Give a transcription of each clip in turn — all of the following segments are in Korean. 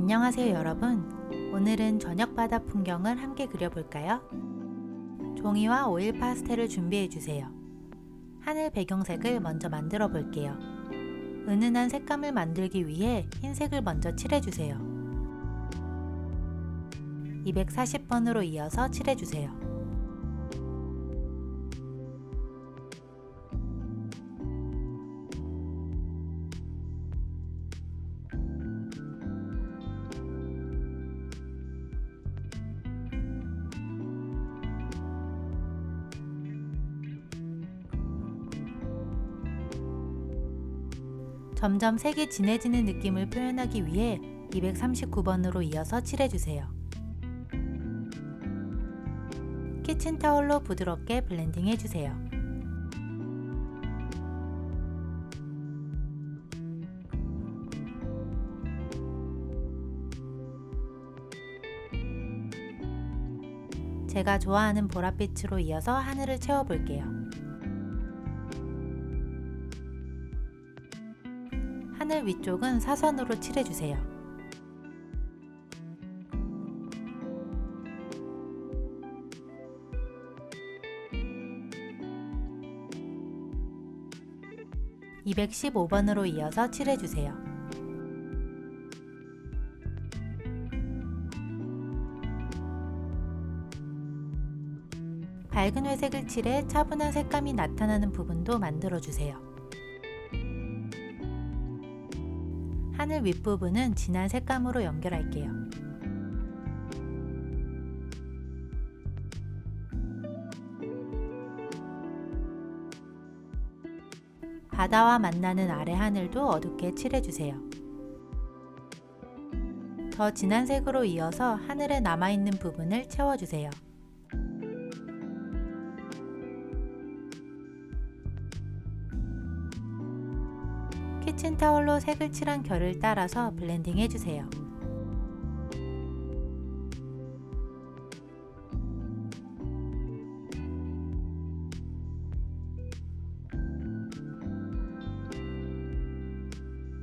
안녕하세요 여러분. 오늘은 저녁 바다 풍경을 함께 그려볼까요? 종이와 오일 파스텔을 준비해 주세요. 하늘 배경색을 먼저 만들어 볼게요. 은은한 색감을 만들기 위해 흰색을 먼저 칠해 주세요. 240번으로 이어서 칠해 주세요. 점점 색이 진해지는 느낌을 표현하기 위해 239번으로 이어서 칠해주세요. 키친타올로 부드럽게 블렌딩 해주세요. 제가 좋아하는 보랏빛으로 이어서 하늘을 채워볼게요. 하늘 위쪽은 사선으로 칠해주세요. (215번으로) 이어서 칠해주세요. 밝은 회색을 칠해 차분한 색감이 나타나는 부분도 만들어주세요. 하늘 윗부분은 진한 색감으로 연결할게요. 바다와 만나는 아래 하늘도 어둡게 칠해주세요. 더 진한 색으로 이어서 하늘에 남아있는 부분을 채워주세요. 키친타올로 색을 칠한 결을 따라서 블렌딩 해주세요.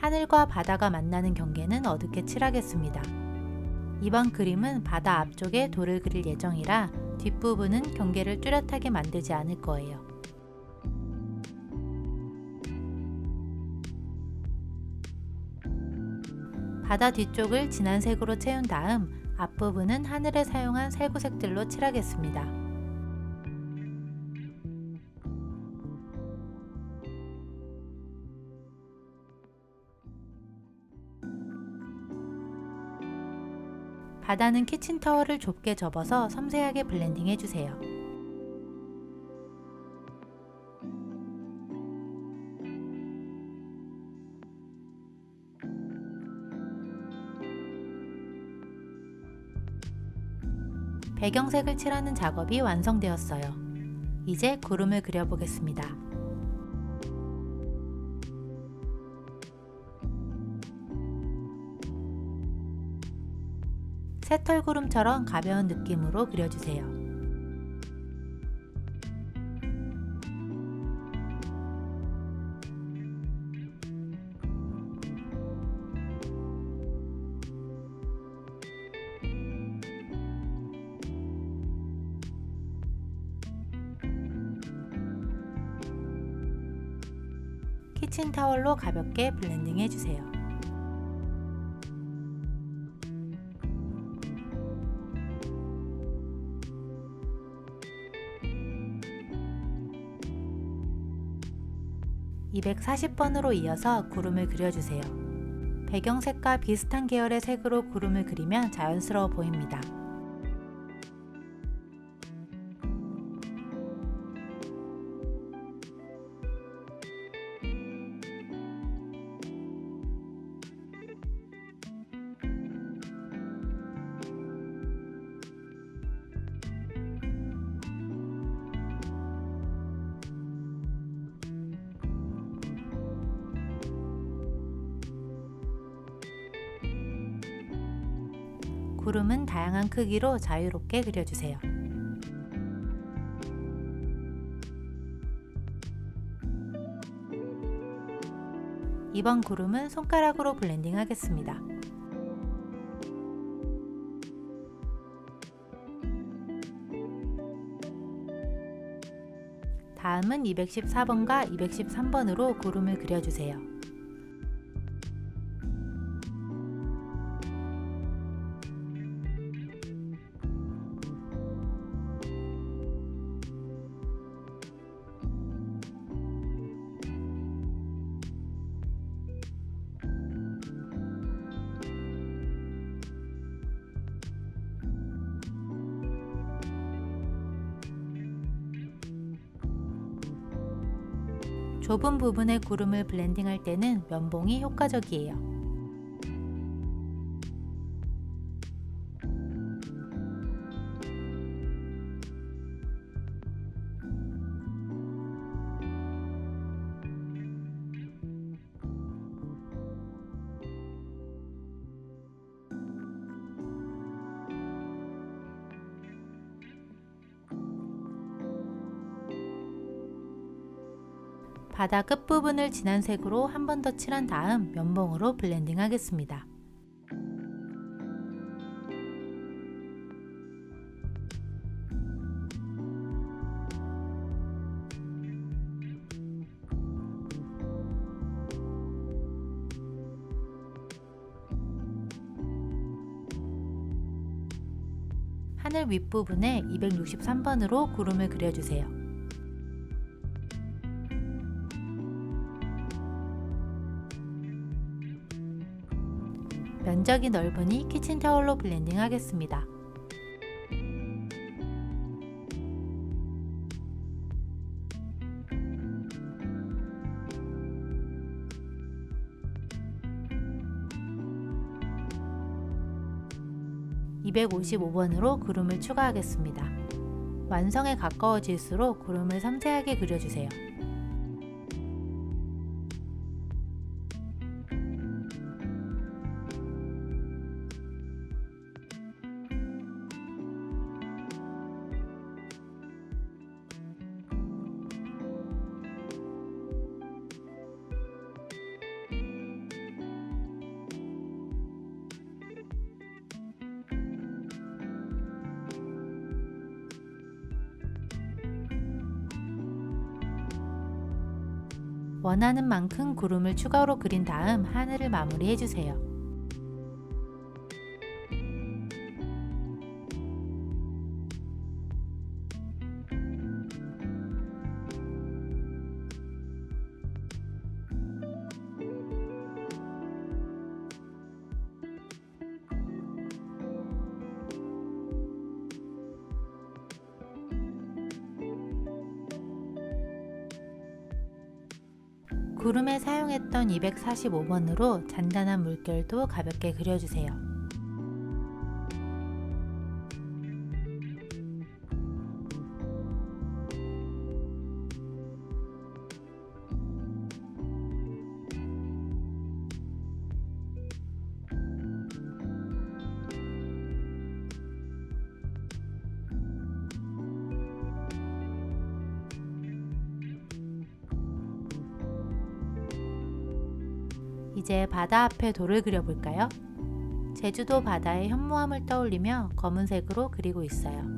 하늘과 바다가 만나는 경계는 어둡게 칠하겠습니다. 이번 그림은 바다 앞쪽에 돌을 그릴 예정이라 뒷부분은 경계를 뚜렷하게 만들지 않을 거예요. 바다 뒤쪽을 진한 색으로 채운 다음 앞부분은 하늘에 사용한 살구색들로 칠하겠습니다. 바다는 키친타월을 좁게 접어서 섬세하게 블렌딩 해주세요. 배경색을 칠하는 작업이 완성되었어요. 이제 구름을 그려보겠습니다. 새털구름처럼 가벼운 느낌으로 그려주세요. 키친타월로 가볍게 블렌딩 해주세요. (240번으로) 이어서 구름을 그려주세요. 배경색과 비슷한 계열의 색으로 구름을 그리면 자연스러워 보입니다. 구름은 다양한 크기로 자유롭게 그려주세요. 이번 구름은 손가락으로 블렌딩 하겠습니다. 다음은 214번과 213번으로 구름을 그려주세요. 좁은 부분의 구름을 블렌딩할 때는 면봉이 효과적이에요. 바다 끝부분을 진한 색으로 한 번 더 칠한 다음 면봉으로 블렌딩 하겠습니다. 하늘 윗부분에 263번으로 구름을 그려주세요. 면적이 넓으니 키친타올로 블렌딩 하겠습니다. (255번으로) 구름을 추가하겠습니다. 완성에 가까워질수록 구름을 섬세하게 그려주세요. 원하는 만큼 구름을 추가로 그린 다음 하늘을 마무리해 주세요. 구름에 사용했던 245번으로 잔잔한 물결도 가볍게 그려주세요. 이제 바다 앞에 돌을 그려볼까요? 제주도 바다의 현무암을 떠올리며 검은색으로 그리고 있어요.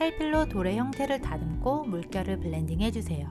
찰필로 돌의 형태를 다듬고 물결을 블렌딩 해주세요.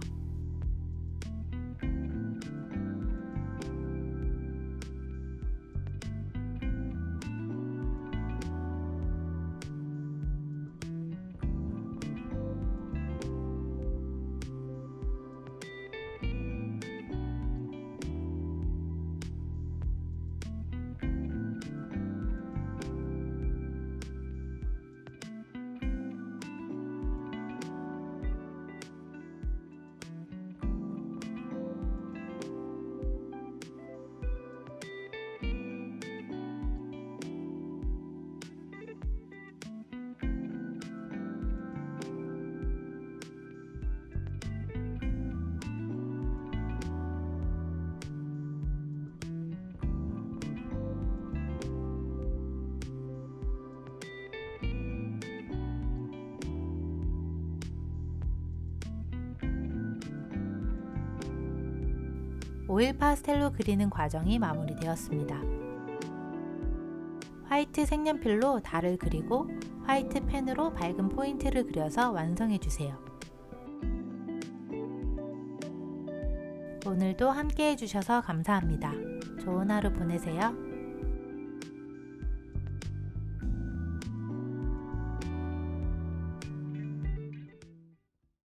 오일 파스텔로 그리는 과정이 마무리되었습니다. 화이트 색연필로 달을 그리고 화이트 펜으로 밝은 포인트를 그려서 완성해주세요. 오늘도 함께 해주셔서 감사합니다. 좋은 하루 보내세요.